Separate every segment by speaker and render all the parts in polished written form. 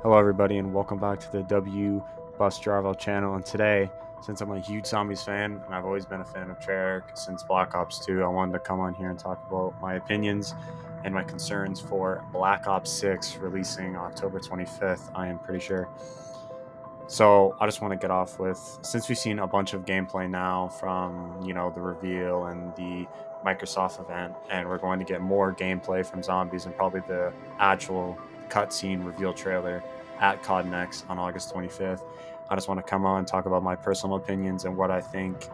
Speaker 1: Hello, everybody, and welcome back to the W Bus Jarvel channel. And today, since I'm a huge Zombies fan, and I've always been a fan of Treyarch since Black Ops 2, I wanted to come on here and talk about my opinions and my concerns for Black Ops 6 releasing October 25th, I am pretty sure. So I just want to get off with, since we've seen a bunch of gameplay now from, the reveal and the Microsoft event, and we're going to get more gameplay from Zombies and probably the actual cutscene reveal trailer at COD Next on August 25th. I just want to come on and talk about my personal opinions and what I think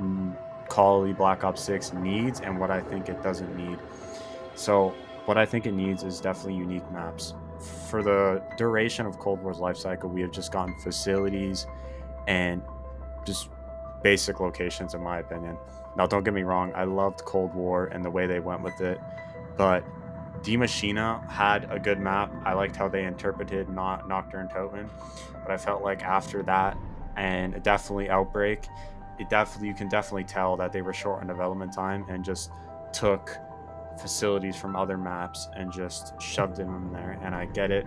Speaker 1: mm, Call of Duty Black Ops 6 needs and what I think it doesn't need. So, what I think it needs is definitely unique maps. For the duration of Cold War's life cycle, we have just gotten facilities and just basic locations, in my opinion. Now, don't get me wrong, I loved Cold War and the way they went with it, but Die Maschine had a good map. I liked how they interpreted Nocturne Toten, but I felt like after that, and definitely Outbreak, you can definitely tell that they were short on development time and just took facilities from other maps and just shoved them in there. And I get it,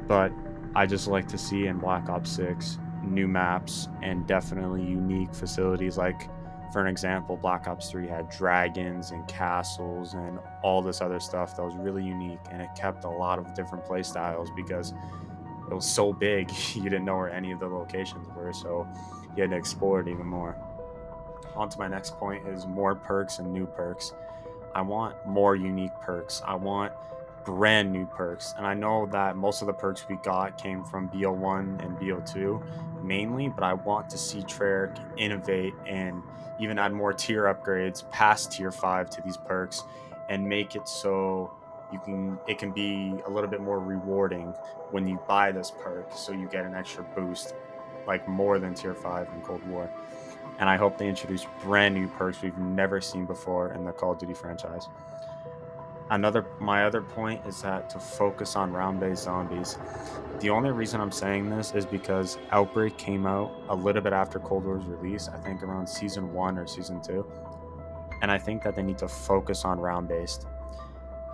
Speaker 1: but I just like to see in Black Ops 6 new maps and definitely unique facilities. Like, for an example, Black Ops 3 had dragons and castles and all this other stuff that was really unique, and it kept a lot of different play styles because it was so big you didn't know where any of the locations were, so you had to explore it even more. On to my next point is more perks and new perks. I want more unique perks. I want brand new perks. And I know that most of the perks we got came from BO1 and BO2 mainly, but I want to see Treyarch innovate and even add more tier upgrades past tier 5 to these perks and make it so it can be a little bit more rewarding when you buy this perk, so you get an extra boost, like more than tier 5 in Cold War. And I hope they introduce brand new perks we've never seen before in the Call of Duty franchise. My other point is that to focus on round-based zombies. The only reason I'm saying this is because Outbreak came out a little bit after Cold War's release, I think around season 1 or season 2, and I think that they need to focus on round-based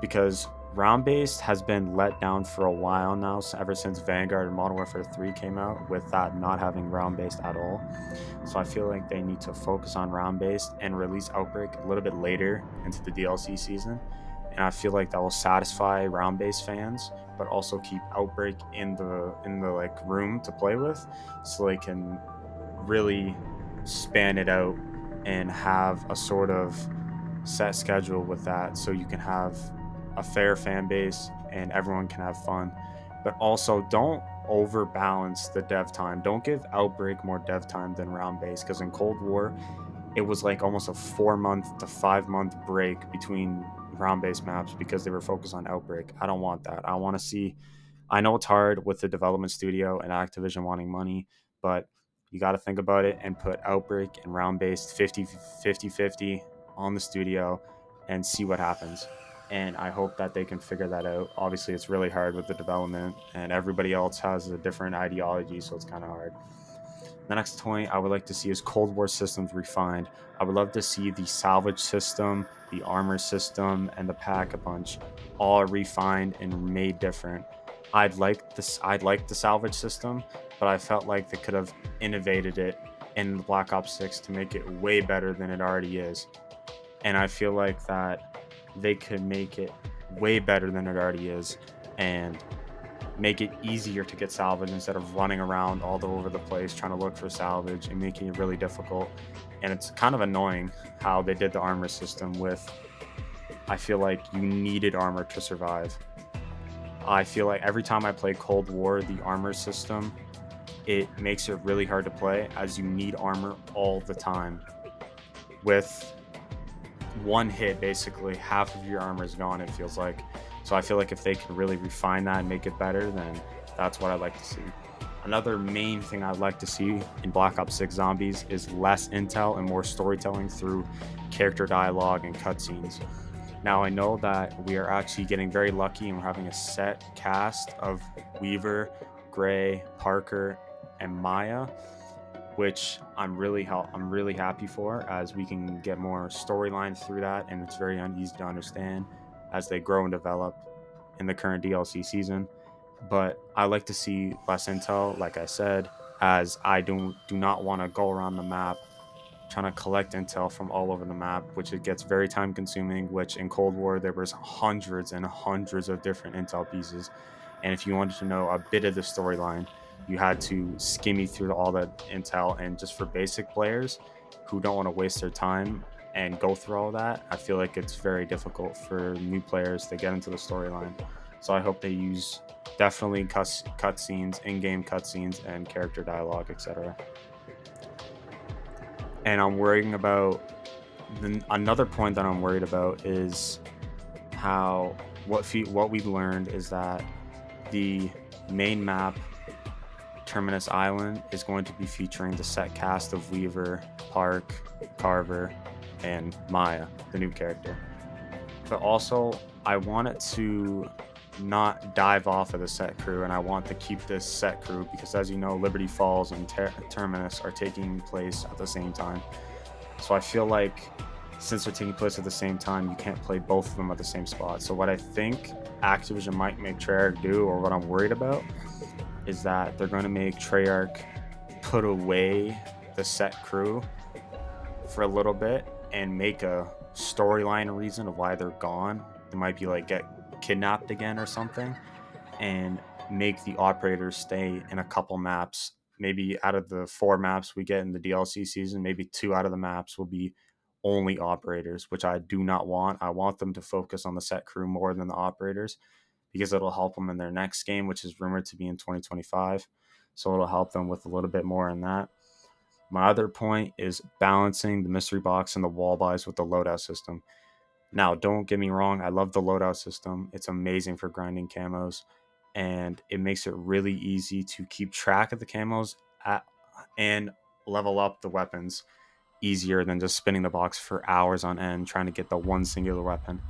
Speaker 1: because round-based has been let down for a while now, ever since Vanguard and Modern Warfare 3 came out with that not having round-based at all. So I feel like they need to focus on round-based and release Outbreak a little bit later into the DLC season. And I feel like that will satisfy round-based fans, but also keep Outbreak in the like room to play with, so they can really span it out and have a sort of set schedule with that, so you can have a fair fan base and everyone can have fun. But also, don't overbalance the dev time. Don't give Outbreak more dev time than round base, because in Cold War, it was like almost a 4 month to 5 month break between round based maps because they were focused on Outbreak. I don't want that. I want to see. I know it's hard with the development studio and Activision wanting money, but you got to think about it and put Outbreak and round based 50 on the studio and see what happens. And I hope that they can figure that out. Obviously, it's really hard with the development, and everybody else has a different ideology, so it's kind of hard. The next point I would like to see is Cold War systems refined. I would love to see the salvage system, the armor system, and the pack a punch all refined and made different. I'd like this. I'd like the salvage system, but I felt like they could have innovated it in Black Ops 6 to make it way better than it already is. And I feel like that they could make it way better than it already is, and make it easier to get salvage instead of running around all over the place trying to look for salvage and making it really difficult. And it's kind of annoying how they did the armor system with, I feel like you needed armor to survive. I feel like every time I play Cold War, the armor system, it makes it really hard to play as you need armor all the time. With one hit, basically half of your armor is gone, it feels like. So I feel like if they could really refine that and make it better, then that's what I'd like to see. Another main thing I'd like to see in Black Ops 6 Zombies is less intel and more storytelling through character dialogue and cutscenes. Now, I know that we are actually getting very lucky and we're having a set cast of Weaver, Gray, Parker, and Maya, which I'm really happy for, as we can get more storyline through that, and it's very easy to understand as they grow and develop in the current DLC season. but I like to see less intel, like I said, as I do not want to go around the map trying to collect intel from all over the map, which it gets very time consuming. Which in Cold War there was hundreds and hundreds of different intel pieces, and if you wanted to know a bit of the storyline, you had to skimmy through all that intel. And just for basic players who don't want to waste their time and go through all that, I feel like it's very difficult for new players to get into the storyline. So I hope they use definitely cutscenes, in-game cutscenes, and character dialogue, etc. And I'm worrying about another point that I'm worried about is how what we learned is that the main map, Terminus Island, is going to be featuring the set cast of Weaver, Park, Carver, and Maya, the new character. But also, I want it to not dive off of the set crew, and I want to keep this set crew because, as you know, Liberty Falls and Terminus are taking place at the same time. So I feel like since they're taking place at the same time, you can't play both of them at the same spot. So what I think Activision might make Treyarch do, or what I'm worried about, is that they're going to make Treyarch put away the set crew for a little bit and make a storyline reason of why they're gone. They might be like get kidnapped again or something, and make the operators stay in a couple maps. Maybe out of the 4 maps we get in the DLC season, maybe 2 out of the maps will be only operators, which I do not want. I want them to focus on the set crew more than the operators because it'll help them in their next game, which is rumored to be in 2025. So it'll help them with a little bit more in that. My other point is balancing the mystery box and the wall buys with the loadout system. Now, don't get me wrong, I love the loadout system. It's amazing for grinding camos, and it makes it really easy to keep track of the camos and level up the weapons easier than just spinning the box for hours on end trying to get the one singular weapon.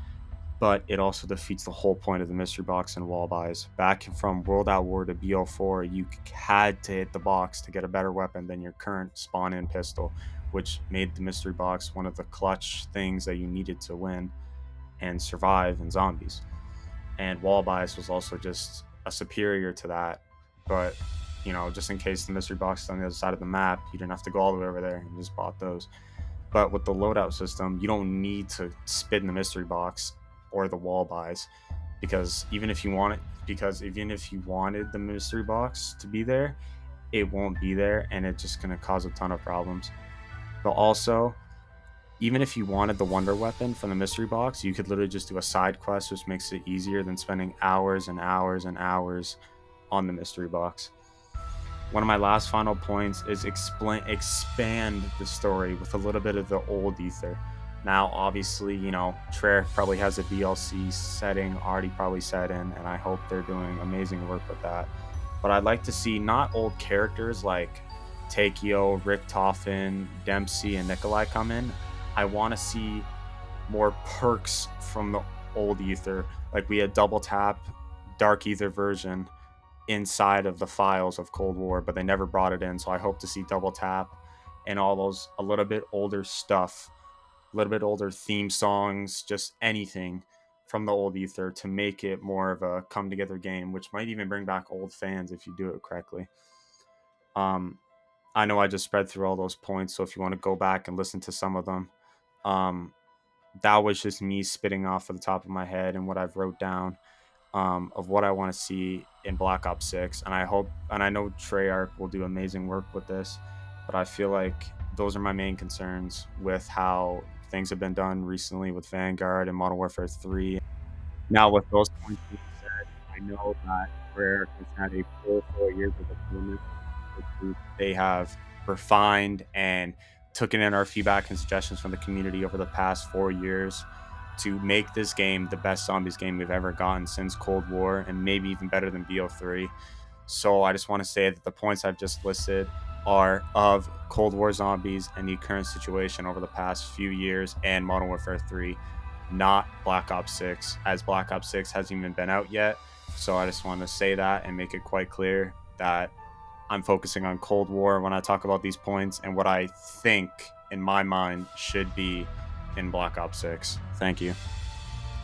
Speaker 1: But it also defeats the whole point of the mystery box and wall buys. Back from World at War to BO4, you had to hit the box to get a better weapon than your current spawn-in pistol, which made the mystery box one of the clutch things that you needed to win and survive in zombies. And wall buys was also just a superior to that. But, just in case the mystery box is on the other side of the map, you didn't have to go all the way over there and just bought those. But with the loadout system, you don't need to spin the mystery box or the wall buys, because even if you wanted the mystery box to be there, it won't be there, and it's just going to cause a ton of problems. But also, even if you wanted the wonder weapon from the mystery box, you could literally just do a side quest, which makes it easier than spending hours and hours and hours on the mystery box. One of my last final points is expand the story with a little bit of the old ether. Now, obviously, Treyarch probably has a DLC setting already probably set in, and I hope they're doing amazing work with that. But I'd like to see not old characters like Takeo, Richtofen, Dempsey, and Nikolai come in. I want to see more perks from the old ether. Like we had Double Tap, Dark Ether version inside of the files of Cold War, but they never brought it in. So I hope to see Double Tap and all those a little bit older stuff, a little bit older theme songs, just anything from the old ether to make it more of a come together game, which might even bring back old fans if you do it correctly. I know I just spread through all those points, so if you want to go back and listen to some of them, that was just me spitting off of the top of my head and what I've wrote down of what I want to see in Black Ops 6. And I know Treyarch will do amazing work with this, but I feel like those are my main concerns with how things have been done recently with Vanguard and Modern Warfare 3. Now, with those points being said, I know that Treyarch has had a full 4 years of development. They have refined and taken in our feedback and suggestions from the community over the past 4 years to make this game the best zombies game we've ever gotten since Cold War, and maybe even better than BO3. So I just want to say that the points I've just listed are of Cold War zombies and the current situation over the past few years and Modern Warfare 3, not Black Ops 6, as Black Ops 6 hasn't even been out yet. So I just want to say that and make it quite clear that I'm focusing on Cold War when I talk about these points and what I think in my mind should be in Black Ops 6. Thank you.